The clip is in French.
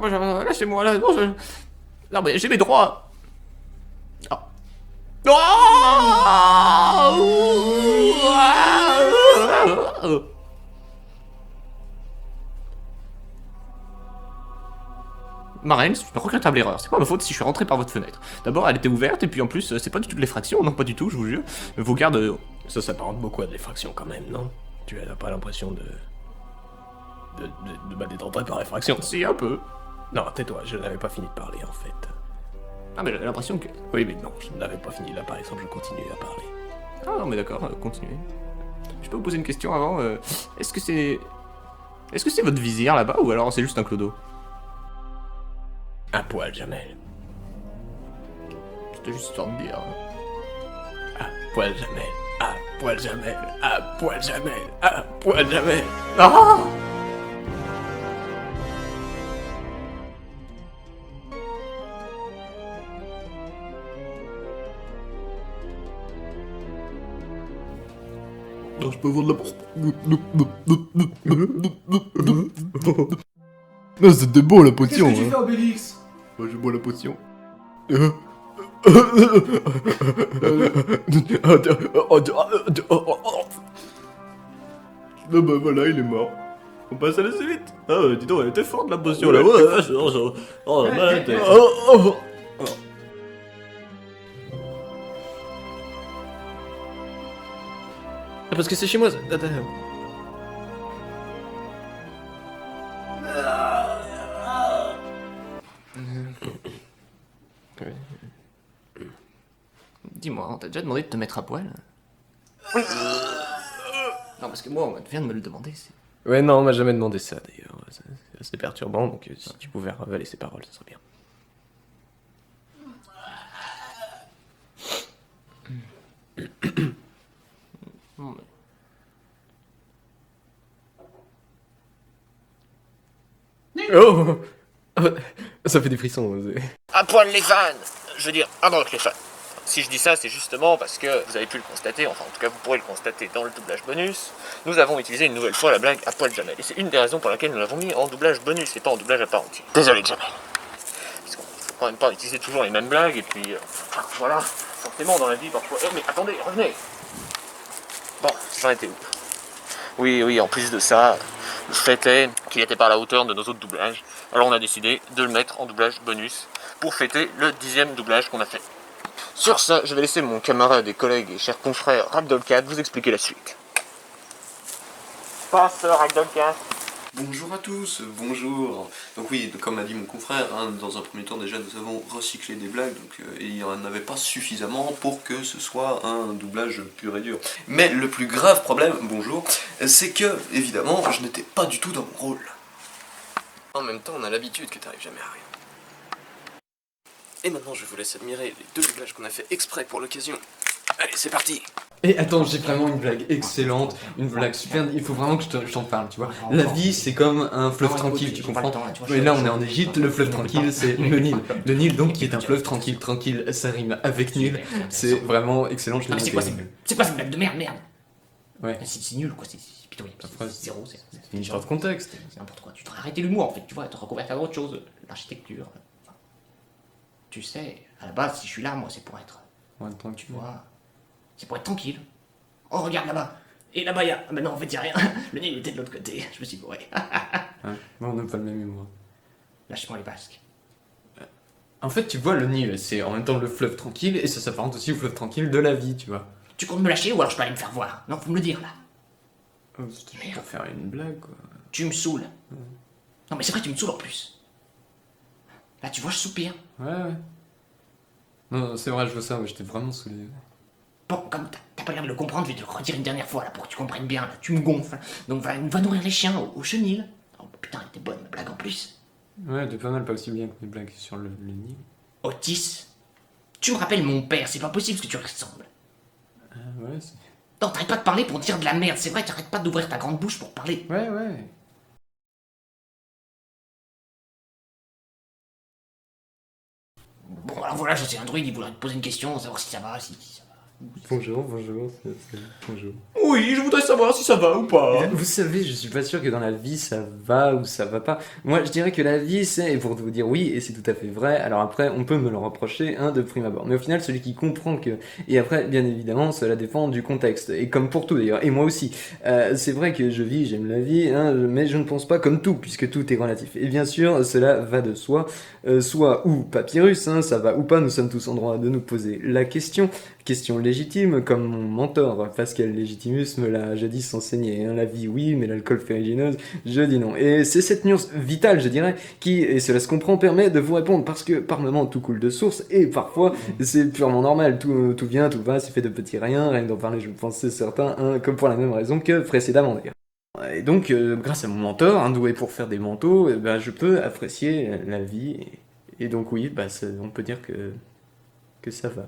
Non, lâchez-moi là, non, non mais j'ai mes droits. Oh. Oh. Marraine, c'est une regrettable erreur. C'est pas ma faute si je suis rentré par votre fenêtre. D'abord, elle était ouverte, et puis en plus, c'est pas du tout de l'effraction, non, pas du tout, je vous jure. Vos gardes. Ça s'apparente beaucoup à de l'effraction quand même, non? Tu n'as pas l'impression d'entrer par effraction? Si, un peu. Non, tais-toi, je n'avais pas fini de parler en fait. Ah, mais j'ai l'impression que. Oui, mais non, je n'avais pas fini là, par exemple, je continue à parler. Ah, non, mais d'accord, continuez. Je peux vous poser une question avant Est-ce que c'est. Est-ce que c'est votre vizir là-bas, ou alors c'est juste un clodo? À poil, Jamel. C'était juste histoire de dire. À poil, Jamel. À poil, Jamel. À poil, Jamel. À poil, Jamel. Ah! Non, je peux vendre la porte. Non, c'était beau la potion. Qu'est-ce que tu fais, Obélix? Moi, je bois la potion. Non, bah voilà, il est mort. On passe à la suite. Ah, dis donc, elle était forte la potion là. Oh, malade. Parce que c'est chez moi. Dis-moi, on t'a déjà demandé de te mettre à poil? Non, parce que moi, on vient de me le demander. Ouais, non, on m'a jamais demandé ça d'ailleurs. C'est assez perturbant, donc si tu pouvais ravaler ses paroles, ça serait bien. Non, mais... Oh, ça fait des frissons. À poil les fans. Je veux dire, à droite les fans. Si je dis ça, c'est justement parce que vous avez pu le constater, enfin en tout cas vous pourrez le constater dans le doublage bonus, nous avons utilisé une nouvelle fois la blague à poil Jamel. Et c'est une des raisons pour laquelle nous l'avons mis en doublage bonus et pas en doublage à part entière. Désolé Jamel. Parce qu'on faut quand même pas utiliser toujours les mêmes blagues et puis voilà, forcément dans la vie parfois... mais attendez, revenez. Bon, j'en étais où? Oui, en plus de ça, le fait est qu'il n'était pas à la hauteur de nos autres doublages. Alors on a décidé de le mettre en doublage bonus pour fêter le 10e doublage qu'on a fait. Sur ça, je vais laisser mon camarade et collègue et cher confrère Ragdolcat vous expliquer la suite. Passe Ragdolcat. Bonjour à tous, bonjour. Donc oui, comme a dit mon confrère, hein, dans un premier temps déjà nous avons recyclé des blagues, donc il n'y en avait pas suffisamment pour que ce soit un doublage pur et dur. Mais le plus grave problème, bonjour, c'est que, évidemment, je n'étais pas du tout dans mon rôle. En même temps, on a l'habitude que t'arrives jamais à rien. Et maintenant, je vous laisse admirer les deux doublages qu'on a fait exprès pour l'occasion. Allez, c'est parti! Et attends, j'ai vraiment une blague excellente, une blague super. Il faut vraiment que je t'en parle, tu vois. La vie, c'est comme un fleuve tranquille, tu comprends? Et là, on est en Égypte, le fleuve tranquille, c'est le Nil. Le Nil, donc, qui est un fleuve tranquille, tranquille, ça rime avec nul. C'est vraiment excellent. Non mais c'est quoi cette blague de merde, Ouais. C'est nul quoi, c'est pitoyable, c'est zéro, c'est une histoire de contexte. c'est n'importe quoi. Tu devrais arrêter l'humour en fait, tu vois, te reconvertir à autre chose, l'architecture. Enfin, tu sais, à la base, si je suis là, moi, c'est pour être, Ouais, tu tranquille. vois, c'est pour être tranquille. Oh, regarde là-bas. Et là-bas, il y a... Ah, bah non, en fait, il y a rien. Le nez, il était de l'autre côté. Je me suis bourré. Ouais. Moi, on n'a pas le même humour. Lâche-moi les basques. En fait, tu vois, le Nil, c'est en même temps le fleuve tranquille, et ça s'apparente aussi au fleuve tranquille de la vie, tu vois. Tu comptes me lâcher ou alors je peux aller me faire voir? Non, faut me le dire, là. Oh, c'était juste pour faire une blague, quoi. Tu me saoules. Non, mais c'est vrai, tu me saoules en plus. Là, tu vois, je soupire. Ouais. Non, c'est vrai, je vois ça, mais j'étais vraiment saoulé. Bon, comme t'as pas l'air de le comprendre, je vais te le redire une dernière fois, là, pour que tu comprennes bien, là. Tu me gonfles. Donc, va nourrir les chiens au chenil. Oh, putain, elle était bonne, ma blague en plus. Ouais, de pas mal, pas aussi bien que mes blagues sur le Nil. Otis, tu me rappelles mon père, c'est pas possible ce que tu ressembles. Ouais, c'est... Non, t'arrêtes pas de parler pour dire de la merde, c'est vrai, t'arrêtes pas d'ouvrir ta grande bouche pour parler. Ouais. Bon, alors voilà, je sais, un druide, il voudrait te poser une question, savoir si ça va, si ça va. Bonjour, bonjour. Oui, je voudrais savoir si ça va ou pas. Vous savez, je suis pas sûr que dans la vie ça va ou ça va pas. Moi, je dirais que la vie, c'est, et pour vous dire oui, et c'est tout à fait vrai, alors après, on peut me le reprocher, de prime abord. Mais au final, celui qui comprend que. Et après, bien évidemment, cela dépend du contexte. Et comme pour tout d'ailleurs, et moi aussi. C'est vrai que je vis, j'aime la vie, mais je ne pense pas comme tout, puisque tout est relatif. Et bien sûr, cela va de soi, soit ou papyrus, ça va ou pas, nous sommes tous en droit de nous poser la question. Question légitime, comme mon mentor Pascal Légitimus me l'a jadis enseigné. La vie, oui, mais l'alcool ferrugineuse, je dis non. Et c'est cette nuance vitale, je dirais, qui, et cela se comprend, permet de vous répondre, parce que par moments tout coule de source, et parfois c'est purement normal, tout vient, tout va, c'est fait de petits rien que d'en parler, je pense, c'est certain, comme pour la même raison que précédemment d'ailleurs. Et donc, grâce à mon mentor, doué pour faire des manteaux, je peux apprécier la vie, et donc oui, on peut dire que ça va.